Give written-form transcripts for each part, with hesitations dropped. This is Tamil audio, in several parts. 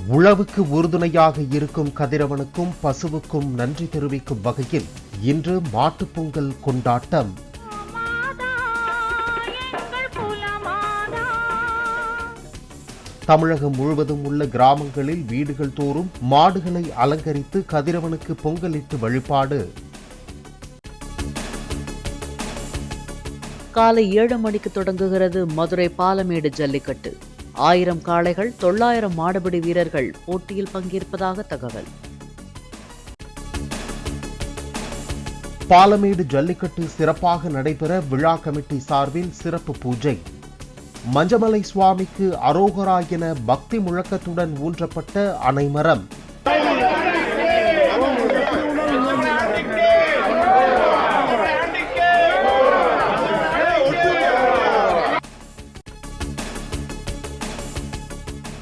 உழவுக்கு உறுதுணையாக இருக்கும் கதிரவனுக்கும் பசுவுக்கும் நன்றி தெரிவிக்கும் வகையில் இன்று மாட்டுப் பொங்கல் கொண்டாட்டம். தமிழகம் முழுவதும் உள்ள கிராமங்களில் வீடுகள் தோறும் மாடுகளை அலங்கரித்து கதிரவனுக்கு பொங்கலிட்டு வழிபாடு. காலை 7 மணிக்கு தொடங்குகிறது மதுரை பாலமேடு ஜல்லிக்கட்டு. 1000 காளைகள் 900 மாடுபிடி வீரர்கள் போட்டியில் பங்கேற்பதாக தகவல். பாலமேடு ஜல்லிக்கட்டு சிறப்பாக நடைபெற விழா கமிட்டி சார்பில் சிறப்பு பூஜை. மஞ்சமலை சுவாமிக்கு அரோகரா என பக்தி முழக்கத்துடன் ஊன்றப்பட்ட அணைமரம்.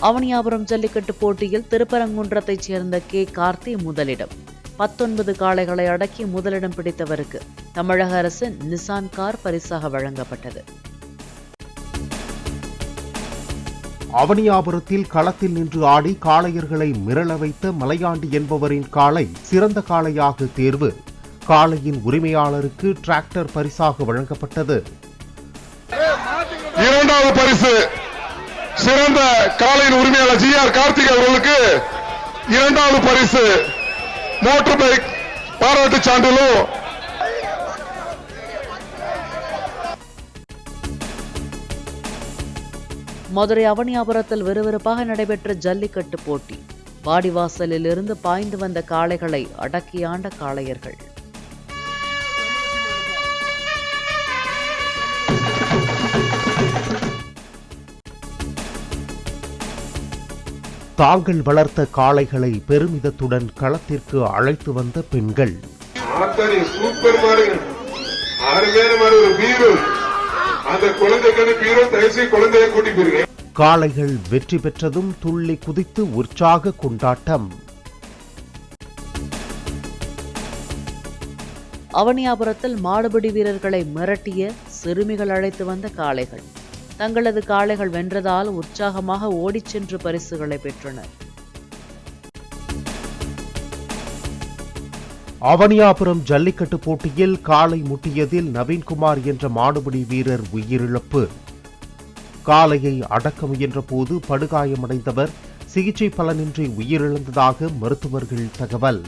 அவனியாபுரம் ஜல்லிக்கட்டு போட்டியில் திருப்பரங்குன்றத்தைச் சேர்ந்த கே. கார்த்தி முதலிடம். 19 காளைகளை அடக்கி முதலிடம் பிடித்தவருக்கு தமிழக அரசின் நிசான் கார் பரிசாக வழங்கப்பட்டது. அவனியாபுரத்தில் களத்தில் நின்று ஆடி காளையர்களை மிரள வைத்த மலையாண்டி என்பவரின் காளை சிறந்த காளையாக தேர்வு. காளையின் உரிமையாளருக்கு டிராக்டர் பரிசாக வழங்கப்பட்டது. இரண்டாவது பரிசு சிறந்த காளையின் உரிமையாளர் ஜி.ஆர். கார்த்திக் அவர்களுக்கு இரண்டாவது பரிசு மோட்டார் பைக் பாராட்டு சான்றிதழும். மதுரை அவனியாபுரத்தில் விறுவிறுப்பாக நடைபெற்ற ஜல்லிக்கட்டு போட்டி. வாடிவாசலில் இருந்து பாய்ந்து வந்த காளைகளை அடக்கி ஆண்ட காளையர்கள். தாங்கள் வளர்த்த காளைகளை பெருமிதத்துடன் களத்திற்கு அழைத்து வந்த பெண்கள். காளைகள் வெற்றி பெற்றதும் துள்ளி குதித்து உற்சாக கொண்டாட்டம். அவனியாபுரத்தில் மாடுபிடி வீரர்களை மிரட்டிய சிறுமிகள் அழைத்து வந்த காளைகள் தங்களது காளைகள் வென்றதால் உற்சாகமாக ஓடிச் சென்று பரிசுகளை பெற்றனர். அவனியாபுரம் ஜல்லிக்கட்டு போட்டியில் காளை முட்டியதில் நவீன்குமார் என்ற மாடுபிடி வீரர் உயிரிழப்பு. காளையை அடக்க முயன்ற போது படுகாயமடைந்தவர் சிகிச்சை பலனின்றி உயிரிழந்ததாக மருத்துவர்கள் தகவல்.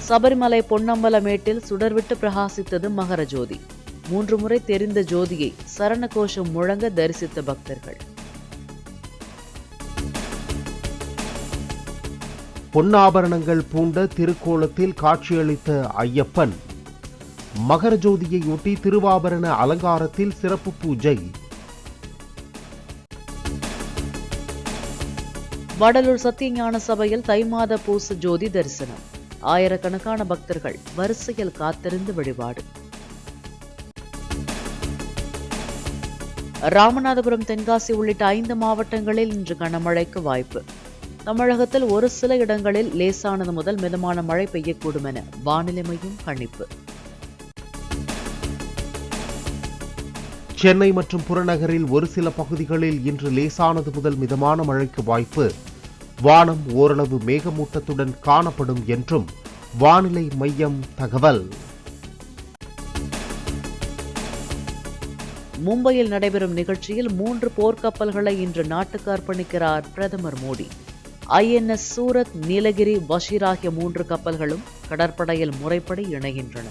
சபரிமலை பொன்னம்பலமேட்டில் சுடர்விட்டு பிரகாசித்தது மகர ஜோதி. 3 முறை தெரிந்த ஜோதியை சரண கோஷம் முழங்க தரிசித்த பக்தர்கள். பொன்னாபரணங்கள் பூண்ட திருக்கோலத்தில் காட்சியளித்த ஐயப்பன். மகர ஜோதியையொட்டி திருவாபரண அலங்காரத்தில் சிறப்பு பூஜை. வடலூர் சத்தியஞான சபையில் தை மாத பூச ஜோதி தரிசனம். ஆயிரக்கணக்கான பக்தர்கள் வரிசையில் காத்திருந்து வழிபாடு. ராமநாதபுரம், தென்காசி உள்ளிட்ட 5 மாவட்டங்களில் இன்று கனமழைக்கு வாய்ப்பு. தமிழகத்தில் ஒரு சில இடங்களில் லேசானது முதல் மிதமான மழை பெய்யக்கூடும் என வானிலை மையம் கணிப்பு. சென்னை மற்றும் புறநகரில் ஒரு சில பகுதிகளில் இன்று லேசானது முதல் மிதமான மழைக்கு வாய்ப்பு. வானம் ஓரளவு மேகமூட்டத்துடன் காணப்படும் என்றும் வானிலை மையம் தகவல். மும்பையில் நடைபெறும் நிகழ்ச்சியில் 3 போர்க்கப்பல்களை இன்று நாட்டுக்கு அர்ப்பணிக்கிறார் பிரதமர் மோடி. INS சூரத், நீலகிரி, பஷீர் ஆகிய 3 கப்பல்களும் கடற்படையில் முறைப்படி இணைகின்றன.